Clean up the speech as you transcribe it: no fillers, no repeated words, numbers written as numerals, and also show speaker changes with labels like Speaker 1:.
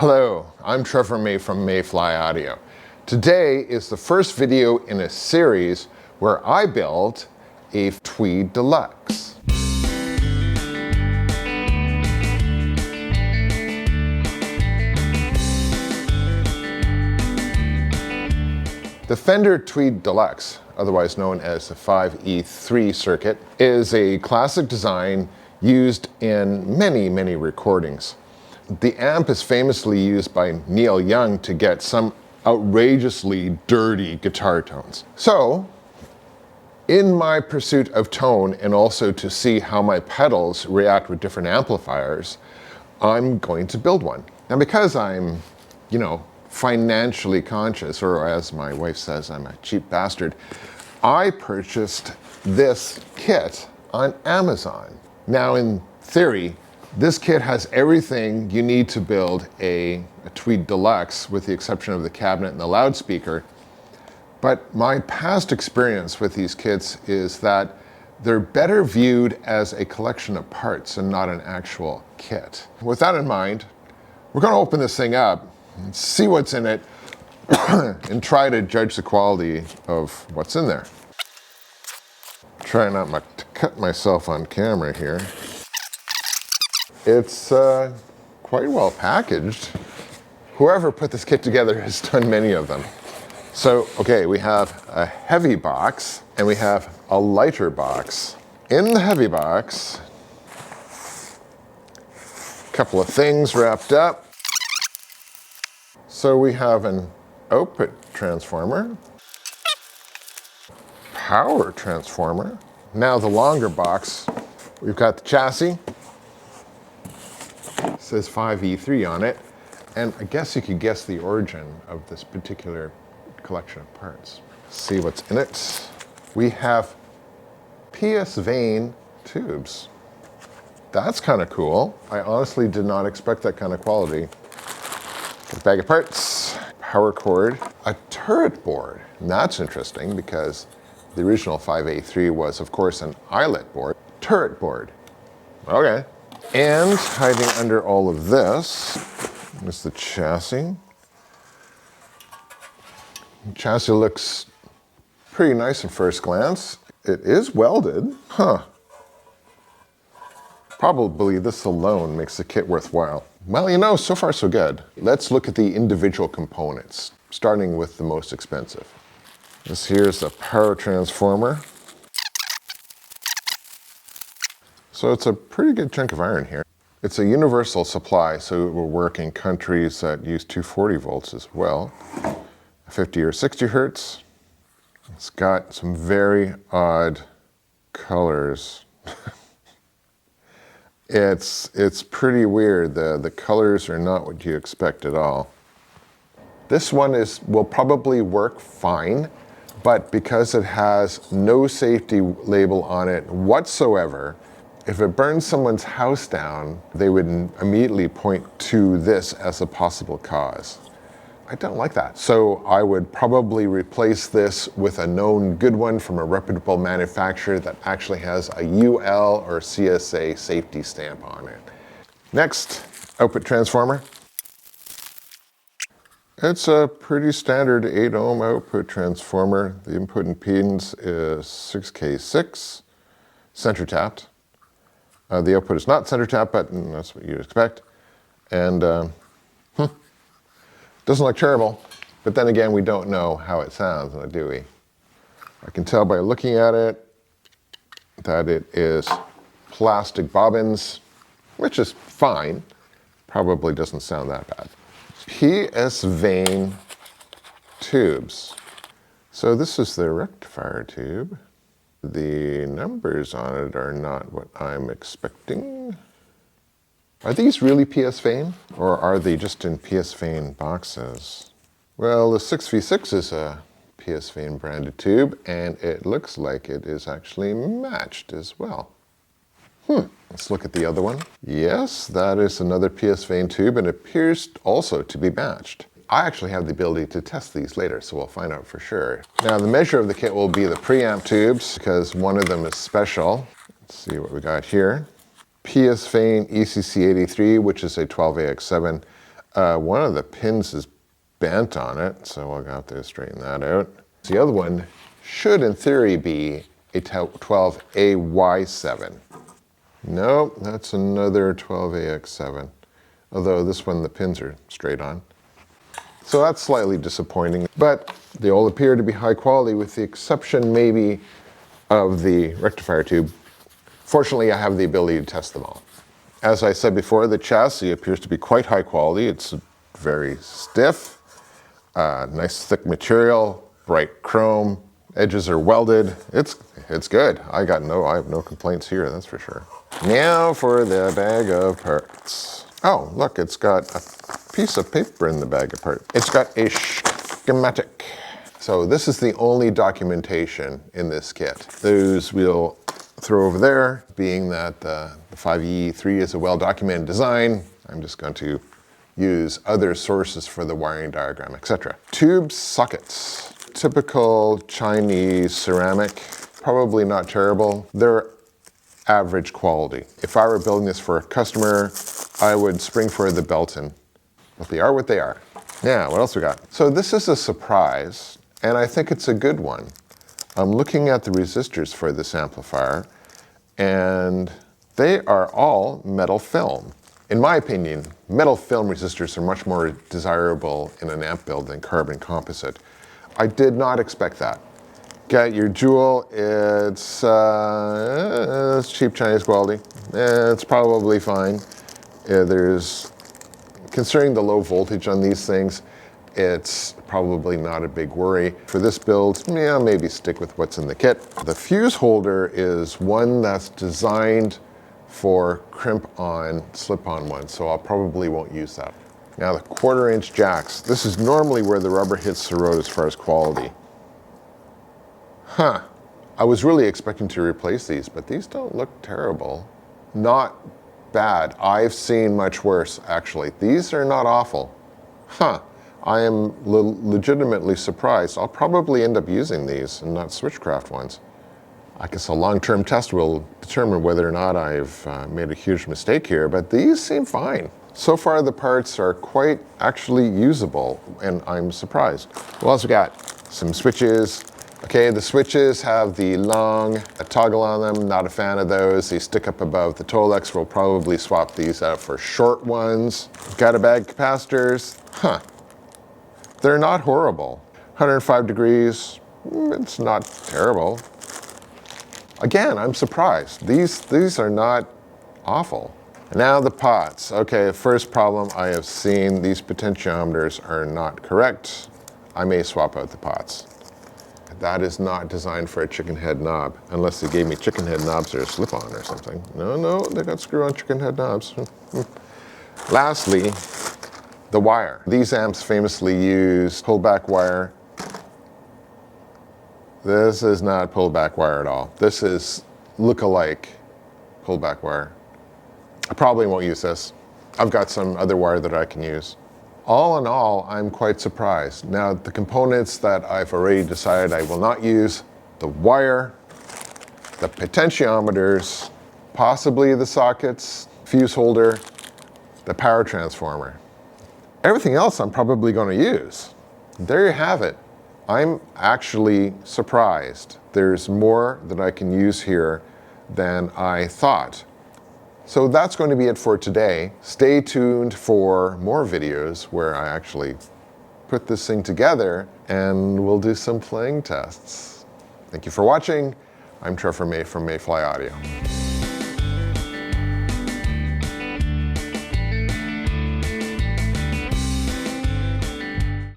Speaker 1: Hello, I'm Trevor May from Mayfly Audio. Today is the first video in a series where I build a Tweed Deluxe. The Fender Tweed Deluxe, otherwise known as the 5E3 circuit, is a classic design used in many recordings. The amp is famously used by Neil Young to get some outrageously dirty guitar tones. So, in my pursuit of tone and also to see how my pedals react with different amplifiers, I'm going to build one. Now because I'm, financially conscious, or as my wife says, I'm a cheap bastard, I purchased this kit on Amazon. Now in theory, this kit has everything you need to build a Tweed Deluxe, with the exception of the cabinet and the loudspeaker. But my past experience with these kits is that they're better viewed as a collection of parts and not an actual kit. With that in mind, we're going to open this thing up and see what's in it and try to judge the quality of what's in there. Try not to cut myself on camera here. It's quite well packaged. Whoever put this kit together has done many of them. So, okay, we have a heavy box and we have a lighter box. In the heavy box, a couple of things wrapped up. So we have an output transformer, power transformer. Now the longer box, we've got the chassis. It says 5E3 on it, and I guess you could guess the origin of this particular collection of parts. Let's see what's in it. We have PS Vane tubes. That's kind of cool. I honestly did not expect that kind of quality. A bag of parts, power cord, a turret board. And that's interesting because the original 5A3 was, of course, an eyelet board. Turret board. Okay. And hiding under all of this is the chassis. The chassis looks pretty nice at first glance. It is welded. Probably this alone makes the kit worthwhile. Well, so far so good. Let's look at the individual components, starting with the most expensive. This here's the power transformer. So it's a pretty good chunk of iron here. It's a universal supply, so it will work in countries that use 240 volts as well. 50 or 60 hertz. It's got some very odd colors. It's pretty weird. The colors are not what you expect at all. This one will probably work fine, but because it has no safety label on it whatsoever, if it burns someone's house down, they would immediately point to this as a possible cause. I don't like that. So I would probably replace this with a known good one from a reputable manufacturer that actually has a UL or CSA safety stamp on it. Next, output transformer. It's a pretty standard 8 ohm output transformer. The input impedance is 6K6, center tapped. The output is not center tapped, but that's what you'd expect. And doesn't look terrible, but then again, we don't know how it sounds, do we? I can tell by looking at it that it is plastic bobbins, which is fine. Probably doesn't sound that bad. PS Vane tubes. So this is the rectifier tube. The numbers on it are not what I'm expecting. Are these really PS Vane, or are they just in PS Vane boxes? Well, the 6V6 is a PS Vane branded tube, and it looks like it is actually matched as well. Let's look at the other one. Yes, that is another PS Vane tube, and it appears also to be matched. I actually have the ability to test these later, so we'll find out for sure. Now, the measure of the kit will be the preamp tubes, because one of them is special. Let's see what we got here. PS Vane ECC83, which is a 12AX7. One of the pins is bent on it, so we'll have to straighten that out. The other one should, in theory, be a 12AY7. Nope, that's another 12AX7. Although this one, the pins are straight on. So that's slightly disappointing, but they all appear to be high quality with the exception maybe of the rectifier tube. Fortunately, I have the ability to test them all. As I said before, the chassis appears to be quite high quality. It's very stiff, nice thick material, bright chrome, edges are welded. It's good. I have no complaints here, that's for sure. Now for the bag of parts. Oh, look, it's got a piece of paper in the bag of parts. It's got a schematic. So this is the only documentation in this kit. Those we'll throw over there, being that the 5E3 is a well-documented design. I'm just going to use other sources for the wiring diagram, etc. Tube sockets. Typical Chinese ceramic, probably not terrible. They're average quality. If I were building this for a customer, I would spring for the Belton, but they are what they are. Now, what else we got? So this is a surprise, and I think it's a good one. I'm looking at the resistors for this amplifier, and they are all metal film. In my opinion, metal film resistors are much more desirable in an amp build than carbon composite. I did not expect that. Get your Joule, it's cheap Chinese quality. It's probably fine. Considering the low voltage on these things, it's probably not a big worry. For this build, yeah, maybe stick with what's in the kit. The fuse holder is one that's designed for crimp-on, slip-on ones, so I probably won't use that. Now the 1/4-inch jacks. This is normally where the rubber hits the road as far as quality. I was really expecting to replace these, but these don't look terrible. Not bad. I've seen much worse, actually. These are not awful. I am legitimately surprised. I'll probably end up using these and not Switchcraft ones. I guess a long-term test will determine whether or not I've made a huge mistake here, but these seem fine. So far, the parts are quite actually usable, and I'm surprised. What else we got? Some switches. Okay, the switches have the long toggle on them. Not a fan of those. They stick up above the Tolex. We'll probably swap these out for short ones. Got a bag of capacitors. They're not horrible. 105 degrees, it's not terrible. Again, I'm surprised. These are not awful. Now the pots. Okay, first problem I have seen, these potentiometers are not correct. I may swap out the pots. That is not designed for a chicken head knob, unless they gave me chicken head knobs that are slip-on or something. No, they got screw-on chicken head knobs. Lastly, the wire. These amps famously use pullback wire. This is not pullback wire at all. This is look-alike pullback wire. I probably won't use this. I've got some other wire that I can use. All in all, I'm quite surprised. Now, the components that I've already decided I will not use, the wire, the potentiometers, possibly the sockets, fuse holder, the power transformer. Everything else I'm probably going to use. There you have it. I'm actually surprised. There's more that I can use here than I thought. So that's going to be it for today. Stay tuned for more videos where I actually put this thing together and we'll do some playing tests. Thank you for watching. I'm Trevor May from Mayfly Audio.